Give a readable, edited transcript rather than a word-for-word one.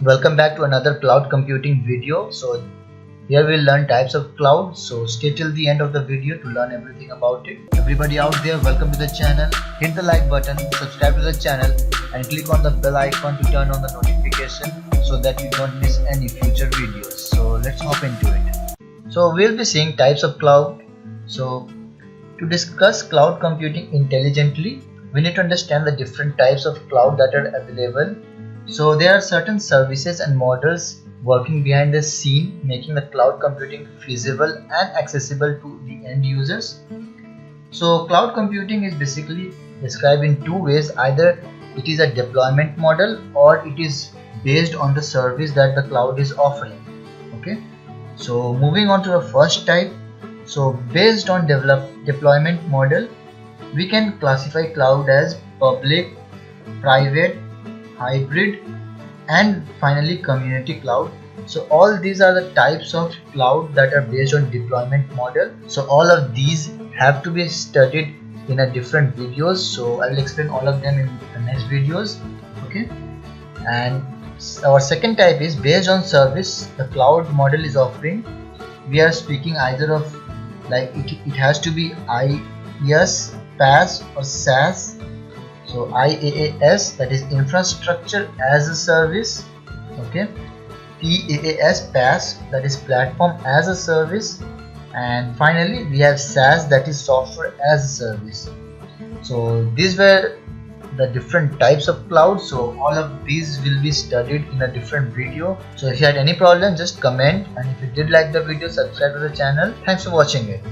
Welcome back to another cloud computing video. So here we'll learn types of cloud. So stay till the end of the video to learn everything about it. Everybody out there, welcome to the channel. Hit the like button, subscribe to the channel and click on the bell icon to turn on the notification so that you don't miss any future videos. So let's hop into it. So we'll be seeing types of cloud. So to discuss cloud computing intelligently, we need to understand the different types of cloud that are available. So there are certain services and models working behind the scene, making the cloud computing feasible and accessible to the end users. So cloud computing is basically described in two ways. Either it is a deployment model or it is based on the service that the cloud is offering. Okay, so moving on to the first type. So based on deployment model, we can classify cloud as public, private, hybrid and finally community cloud. So all these are the types of cloud that are based on deployment model. So all of these have to be studied in a different videos, so I will explain all of them in the next videos. Okay, and our second type is based on service the cloud model is offering. We are speaking either of like it has to be Iaas, PaaS or SaaS. So IaaS, that is infrastructure as a service. Okay, PaaS, PaaS, that is platform as a service, and finally we have SaaS, that is software as a service. So these were the different types of cloud. So all of these will be studied in a different video. So if you had any problem, just comment, and if you did like the video, subscribe to the channel. Thanks for watching it.